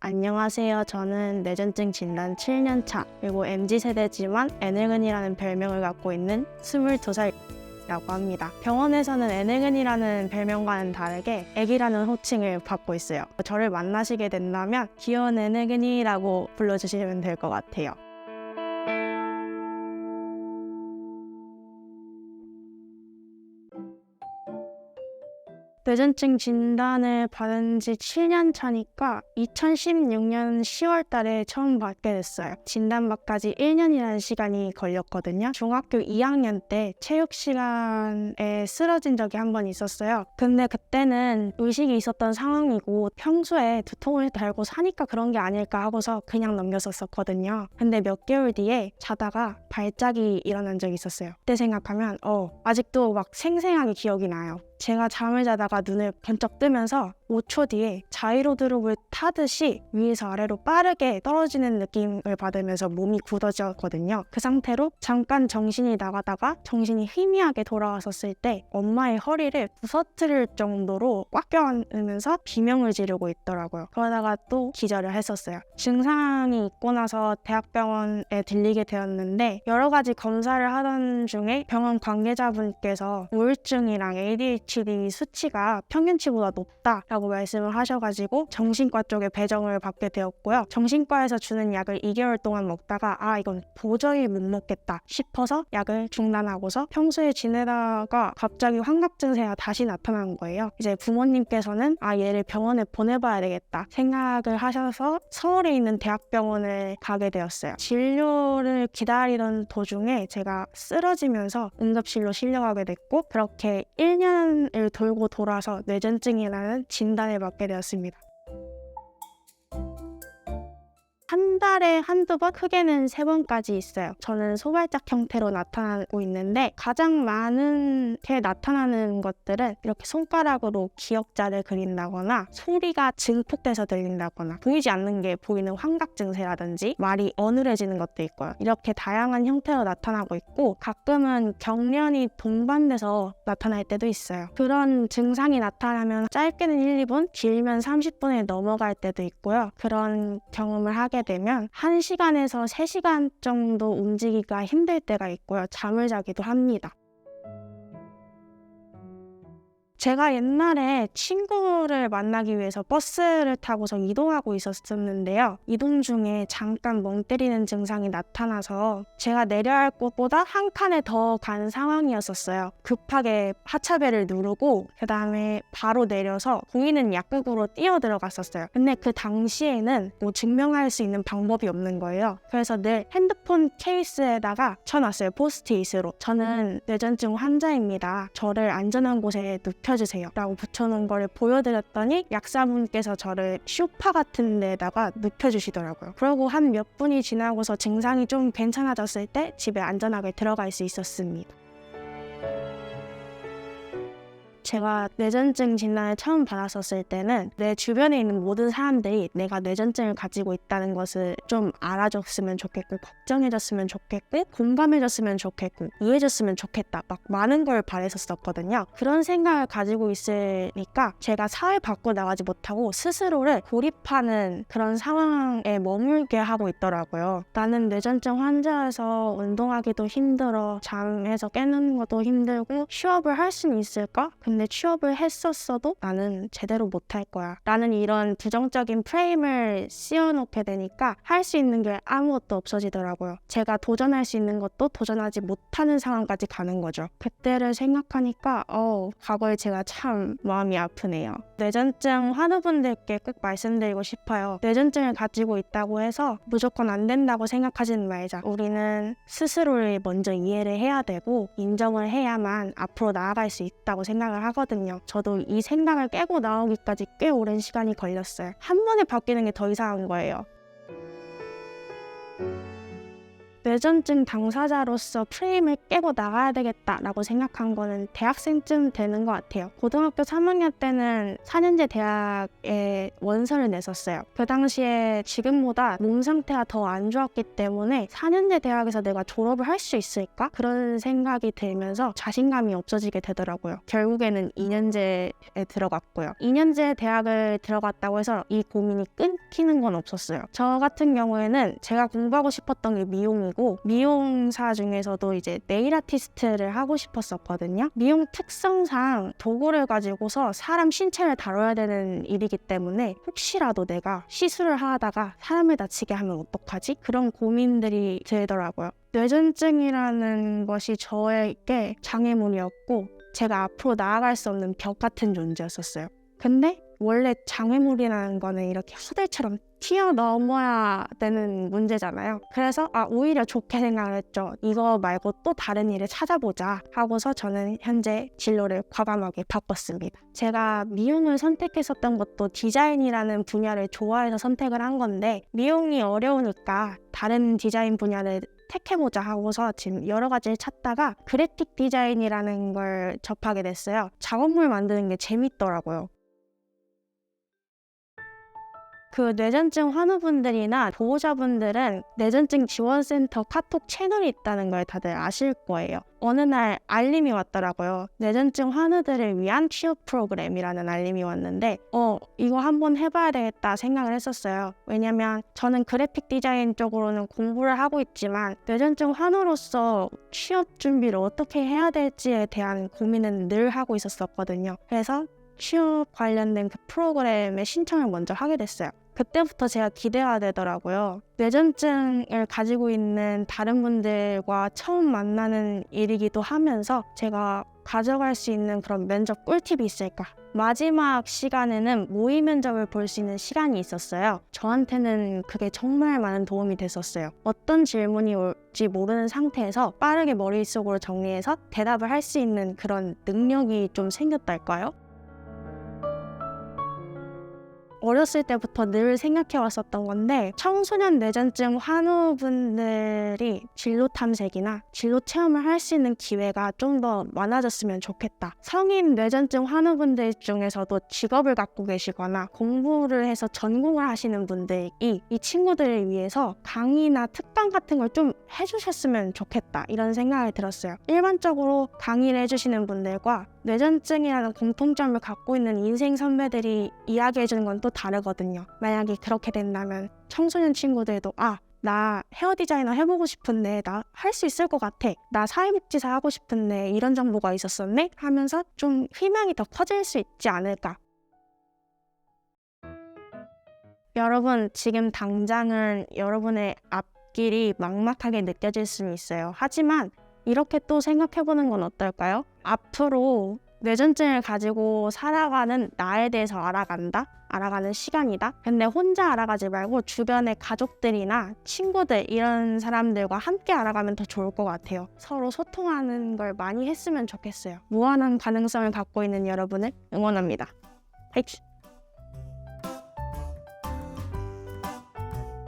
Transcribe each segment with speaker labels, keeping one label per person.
Speaker 1: 안녕하세요. 저는 뇌전증 진단 7년차, 그리고 MZ세대지만 에네근이라는 별명을 갖고 있는 22살이라고 합니다. 병원에서는 에네근이라는 별명과는 다르게 애기라는 호칭을 받고 있어요. 저를 만나시게 된다면 귀여운 에네근이라고 불러주시면 될 것 같아요. 뇌전증 진단을 받은 지 7년 차니까 2016년 10월 달에 처음 받게 됐어요. 진단받기까지 1년이라는 시간이 걸렸거든요. 중학교 2학년 때 체육 시간에 쓰러진 적이 한 번 있었어요. 근데 그때는 의식이 있었던 상황이고 평소에 두통을 달고 사니까 그런 게 아닐까 하고서 그냥 넘겼었거든요. 근데 몇 개월 뒤에 자다가 발작이 일어난 적이 있었어요. 그때 생각하면 아직도 막 생생하게 기억이 나요. 제가 잠을 자다가 눈을 번쩍 뜨면서 5초 뒤에 자이로드롭을 타듯이 위에서 아래로 빠르게 떨어지는 느낌을 받으면서 몸이 굳어졌거든요. 그 상태로 잠깐 정신이 나가다가 정신이 희미하게 돌아왔었을 때 엄마의 허리를 부서뜨릴 정도로 꽉 껴안으면서 비명을 지르고 있더라고요. 그러다가 또 기절을 했었어요. 증상이 있고 나서 대학병원에 들리게 되었는데 여러 가지 검사를 하던 중에 병원 관계자분께서 우울증이랑 ADHD 수치가 평균치보다 높다라고 말씀을 하셔가지고 정신과 쪽에 배정을 받게 되었고요. 정신과에서 주는 약을 2개월 동안 먹다가 이건 도저히 못 먹겠다 싶어서 약을 중단하고서 평소에 지내다가 갑자기 환각 증세가 다시 나타난 거예요. 이제 부모님께서는 얘를 병원에 보내봐야 되겠다 생각을 하셔서 서울에 있는 대학병원을 가게 되었어요. 진료를 기다리던 도중에 제가 쓰러지면서 응급실로 실려가게 됐고 그렇게 1년을 돌고 돌아서 뇌전증이라는 진단을 받게 되었습니다. 한 달에 한두 번, 크게는 3번까지 있어요. 저는 소발작 형태로 나타나고 있는데 가장 많게 나타나는 것들은 이렇게 손가락으로 기역자를 그린다거나 소리가 증폭돼서 들린다거나 보이지 않는 게 보이는 환각 증세라든지 말이 어눌해지는 것도 있고요. 이렇게 다양한 형태로 나타나고 있고 가끔은 경련이 동반돼서 나타날 때도 있어요. 그런 증상이 나타나면 짧게는 1, 2분, 길면 30분에 넘어갈 때도 있고요. 그런 경험을 하게 되면 1시간에서 3시간 정도 움직이기가 힘들 때가 있고요. 잠을 자기도 합니다. 제가 옛날에 친구를 만나기 위해서 버스를 타고서 이동하고 있었는데요. 이동 중에 잠깐 멍 때리는 증상이 나타나서 제가 내려야 할 곳보다 한 칸에 더 간 상황이었었어요. 급하게 하차벨을 누르고 그 다음에 바로 내려서 보이는 약국으로 뛰어 들어갔었어요. 근데 그 당시에는 증명할 수 있는 방법이 없는 거예요. 그래서 늘 핸드폰 케이스에다가 쳐놨어요. 포스트잇으로. 저는 뇌전증 환자입니다. 저를 안전한 곳에 눕혀주세요 라고 붙여놓은 거를 보여드렸더니 약사분께서 저를 소파 같은 데다가 눕혀주시더라고요. 그러고 한 몇 분이 지나고서 증상이 좀 괜찮아졌을 때 집에 안전하게 들어갈 수 있었습니다. 제가 뇌전증 진단을 처음 받았었을 때는 내 주변에 있는 모든 사람들이 내가 뇌전증을 가지고 있다는 것을 좀 알아줬으면 좋겠고 걱정해줬으면 좋겠고 공감해줬으면 좋겠고 이해해줬으면 좋겠다 막 많은 걸 바랬었거든요. 그런 생각을 가지고 있으니까 제가 사회 밖으로 나가지 못하고 스스로를 고립하는 그런 상황에 머물게 하고 있더라고요. 나는 뇌전증 환자여서 운동하기도 힘들어, 잠에서 깨는 것도 힘들고 취업을 할 수는 있을까? 근데 취업을 했었어도 나는 제대로 못할 거야 라는 이런 부정적인 프레임을 씌워놓게 되니까 할 수 있는 게 아무것도 없어지더라고요. 제가 도전할 수 있는 것도 도전하지 못하는 상황까지 가는 거죠. 그때를 생각하니까 과거에 제가 참 마음이 아프네요. 뇌전증 환우분들께 꼭 말씀드리고 싶어요. 뇌전증을 가지고 있다고 해서 무조건 안 된다고 생각하지는 말자. 우리는 스스로를 먼저 이해를 해야 되고 인정을 해야만 앞으로 나아갈 수 있다고 생각을 하거든요. 저도 이 생각을 깨고 나오기까지 꽤 오랜 시간이 걸렸어요. 한 번에 바뀌는 게 더 이상한 거예요. 뇌전증 당사자로서 프레임을 깨고 나가야 되겠다라고 생각한 거는 대학생쯤 되는 것 같아요. 고등학교 3학년 때는 4년제 대학에 원서를 냈었어요. 그 당시에 지금보다 몸 상태가 더 안 좋았기 때문에 4년제 대학에서 내가 졸업을 할 수 있을까? 그런 생각이 들면서 자신감이 없어지게 되더라고요. 결국에는 2년제에 들어갔고요. 2년제 대학을 들어갔다고 해서 이 고민이 끊기는 건 없었어요. 저 같은 경우에는 제가 공부하고 싶었던 게 미용이고, 미용사 중에서도 이제 네일 아티스트를 하고 싶었었거든요. 미용 특성상 도구를 가지고서 사람 신체를 다뤄야 되는 일이기 때문에 혹시라도 내가 시술을 하다가 사람을 다치게 하면 어떡하지? 그런 고민들이 들더라고요. 뇌전증이라는 것이 저에게 장애물이었고 제가 앞으로 나아갈 수 없는 벽 같은 존재였었어요. 근데 원래 장애물이라는 거는 이렇게 허들처럼 튀어넘어야 되는 문제잖아요. 그래서 오히려 좋게 생각을 했죠. 이거 말고 또 다른 일을 찾아보자 하고서 저는 현재 진로를 과감하게 바꿨습니다. 제가 미용을 선택했었던 것도 디자인이라는 분야를 좋아해서 선택을 한 건데, 미용이 어려우니까 다른 디자인 분야를 택해보자 하고서 지금 여러 가지를 찾다가 그래픽 디자인이라는 걸 접하게 됐어요. 작업물 만드는 게 재밌더라고요. 그 뇌전증 환우분들이나 보호자분들은 뇌전증 지원센터 카톡 채널이 있다는 걸 다들 아실 거예요. 어느 날 알림이 왔더라고요. 뇌전증 환우들을 위한 취업 프로그램이라는 알림이 왔는데 이거 한번 해봐야 되겠다 생각을 했었어요. 왜냐면 저는 그래픽 디자인 쪽으로는 공부를 하고 있지만 뇌전증 환우로서 취업 준비를 어떻게 해야 될지에 대한 고민은 늘 하고 있었거든요. 그래서 취업 관련된 그 프로그램에 신청을 먼저 하게 됐어요. 그때부터 제가 기대가 되더라고요. 뇌전증을 가지고 있는 다른 분들과 처음 만나는 일이기도 하면서 제가 가져갈 수 있는 그런 면접 꿀팁이 있을까? 마지막 시간에는 모의 면접을 볼 수 있는 시간이 있었어요. 저한테는 그게 정말 많은 도움이 됐었어요. 어떤 질문이 올지 모르는 상태에서 빠르게 머릿속으로 정리해서 대답을 할 수 있는 그런 능력이 좀 생겼달까요? 어렸을 때부터 늘 생각해 왔었던 건데, 청소년 뇌전증 환우분들이 진로 탐색이나 진로 체험을 할 수 있는 기회가 좀 더 많아졌으면 좋겠다. 성인 뇌전증 환우분들 중에서도 직업을 갖고 계시거나 공부를 해서 전공을 하시는 분들이 이 친구들을 위해서 강의나 특강 같은 걸 좀 해주셨으면 좋겠다, 이런 생각이 들었어요. 일반적으로 강의를 해주시는 분들과 뇌전증이라는 공통점을 갖고 있는 인생 선배들이 이야기해주는 건 또 다르거든요. 만약에 그렇게 된다면 청소년 친구들도 나 헤어 디자이너 해보고 싶은데 나 할 수 있을 것 같아. 나 사회복지사 하고 싶은데 이런 정보가 있었었네? 하면서 좀 희망이 더 커질 수 있지 않을까. 여러분, 지금 당장은 여러분의 앞길이 막막하게 느껴질 수는 있어요. 하지만 이렇게 또 생각해보는 건 어떨까요? 앞으로 뇌전증을 가지고 살아가는 나에 대해서 알아가는 시간이다. 근데 혼자 알아가지 말고 주변의 가족들이나 친구들, 이런 사람들과 함께 알아가면 더 좋을 것 같아요. 서로 소통하는 걸 많이 했으면 좋겠어요. 무한한 가능성을 갖고 있는 여러분을 응원합니다. 화이팅!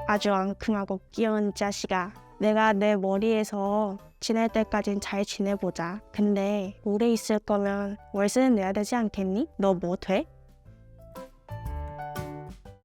Speaker 1: 아주 앙큼하고 귀여운 자식아, 내가 내 머리에서 지낼 때까진 잘 지내보자. 근데 오래 있을 거면 월세는 내야 되지 않겠니? 너 뭐 돼?